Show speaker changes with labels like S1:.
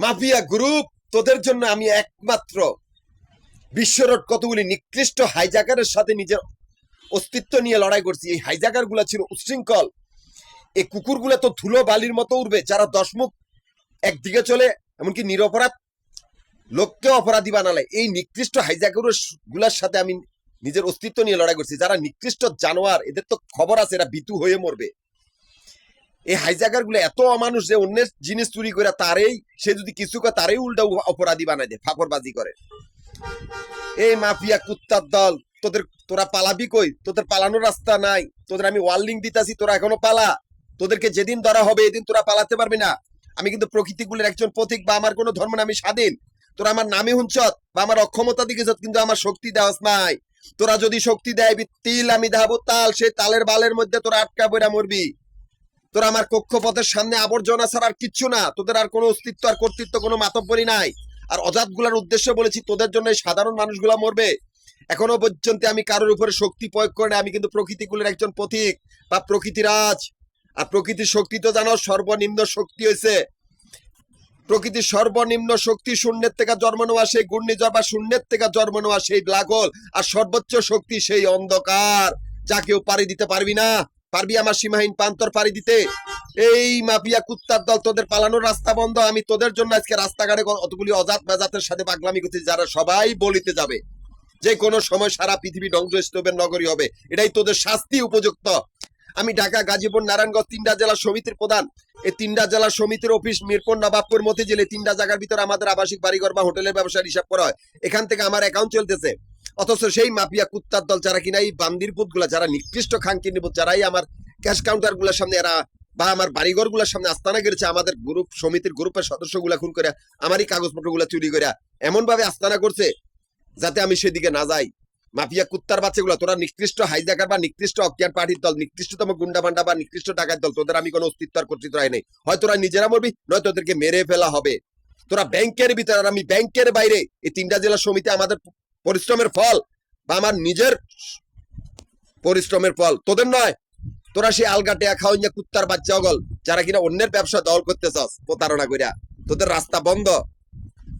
S1: Mafia group, তোদের জন্য আমি একমাত্র বিশ্বরোড কতগুলি নিকৃষ্ট হাইজাকারের সাথে নিজের অস্তিত্ব নিয়ে লড়াই করছি। এই হাইজাকার গুলা ছিল উচ্ছৃঙ্খল। এই কুকুরগুলা তো ধুলো বালির মতো উড়বে, যারা দশমুখ একদিকে চলে, এমনকি নিরপরাধ লোককে অপরাধী বানালে। এই নিকৃষ্ট হাইজাকার গুলার সাথে আমি নিজের অস্তিত্ব নিয়ে লড়াই করছি। যারা নিকৃষ্ট জানোয়ার, এদের তো খবর আছে, এরা বিতু হয়ে মরবে। এই হাইজাকার গুলো এত অমানুষ যে অন্যের জিনিস চুরি করে তারেই, সে যদি কিছু করে তারেই উল্টা অপরাধী বানাই দেয়, ফাঁকরবাজি করে। এই মাফিয়া কুত্তার দল, তোরা পালাবি কই? তোদের পালানোর রাস্তা নাই। তোদের আমি ওয়ার্নিং দিতাছি, তোরা এখনো পালা। তোদেরকে যেদিন ধরা হবে এদিন তোরা পালাতে পারবি না। আমি কিন্তু প্রকৃতিগুলোর একজন পথিক, বা আমার কোনো ধর্ম না, আমি স্বাধীন। তোরা আমার নামে হুঞ্চত বা আমার অক্ষমতা দিকে, কিন্তু আমার শক্তি দেওয়াস নাই। তোরা যদি শক্তি দেয় তিল, আমি দেখাবো তাল। সেই তালের বালের মধ্যে তোরা আটকা পড়া মরবি। তোরা আমার কক্ষপথের সামনে আবর্জনা ছাড়া আর কিচ্ছু না। তোদের আর কোনো অস্তিত্ব আর কর্তৃত্ব কোনো মাতব্বরি নাই। আর অজাত গুলার উদ্দেশ্য বলেছি, তোদের জন্য সাধারণ মানুষগুলা মরবে। এখনো পর্যন্ত আমি কারোর উপরে শক্তি প্রয়োগ করে না। আমি কিন্তু প্রকৃতিগুলোর একজন পথিক বা প্রকৃতিরাজ। আর প্রকৃতির শক্তি তো জানো, সর্বনিম্ন শক্তি হয়েছে। প্রকৃতির সর্বনিম্ন শক্তি শূন্যের থেকে জন্ম নেওয়া সেই ঘূর্ণিঝড়, বা শূন্যের থেকে জন্ম নেওয়া সেই ব্ল্যাক হোল। আর সর্বোচ্চ শক্তি সেই অন্ধকার, যা কেউ পাড়ি দিতে পারবি না। পারবি আমার সীমাহীন প্রান্তর পাড়ি দিতে? এই মাফিয়া কুত্তার দল, তোদের পালানোর রাস্তা বন্ধ। আমি তোদের জন্য আজকে রাস্তাঘাটে অতগুলি অজাত মেজাতের সাথে পাগলামি করছি, যারা সবাই বলিতে যাবে যে কোনো সময় সারা পৃথিবী ধ্বংসস্তূপের নগরী হবে। এটাই তোদের শাস্তি উপযুক্ত। আমি ঢাকা, গাজীপুর, নারায়ণগঞ্জ 3টা জেলা সমিতির প্রধান। এই 3টা জেলা সমিতির অফিস মিরপুর, নবাবপুর, মতিঝিল। 3টা জায়গার ভিতরে আমাদের আবাসিক বাড়িঘর বা হোটেলের ব্যবসার হিসাব করা হয়। এখান থেকে আমার অ্যাকাউন্ট চলতেছে। অথচ সেই মাফিয়া কুত্তার দল, যারা কিনা এই বান্দিরপুত গুলা, যারা নিকৃষ্ট খানকিনিপুত, যারাই আমার ক্যাশ কাউন্টার গুলার সামনে এরা বা আমার বাড়িঘর গুলার সামনে আস্তানা গেড়েছে, আমাদের গ্রুপ সমিতির গ্রুপের সদস্য গুলা খুন করে, আমারই কাগজপত্র গুলা চুরি করে এমন ভাবে আস্তানা করছে যাতে আমি সেদিকে না যাই। মাফিয়া কুত্তার বাচ্চাগুলো, তোরা নিকৃষ্ট হাইজাকার বা নিকৃষ্ট অজ্ঞান পার্টির দল, নিকৃষ্টতম গুন্ডা বান্ডা বা নিকৃষ্ট টাকার দল। তোদের আমি কোনো অস্তিত্ব আর কর্তৃত্ব রাই নেই। হয় তোরা নিজেরা মরবি, নয় তোদেরকে মেরে ফেলা হবে। তোরা ব্যাংকের ভিতরে আর আমি ব্যাংকের বাইরে। এই 3টা জেলা সমিতি আমাদের পরিশ্রমের ফল, বা আমার নিজের পরিশ্রমের ফল, তোদের নয়। তোরা সেই আলগা টেয়া খাওয়া কুত্তার বাচ্চা অগল, যারা কিনা অন্যের ব্যবসা দল করতে চাস প্রতারণা করিয়া। তোদের রাস্তা বন্ধ।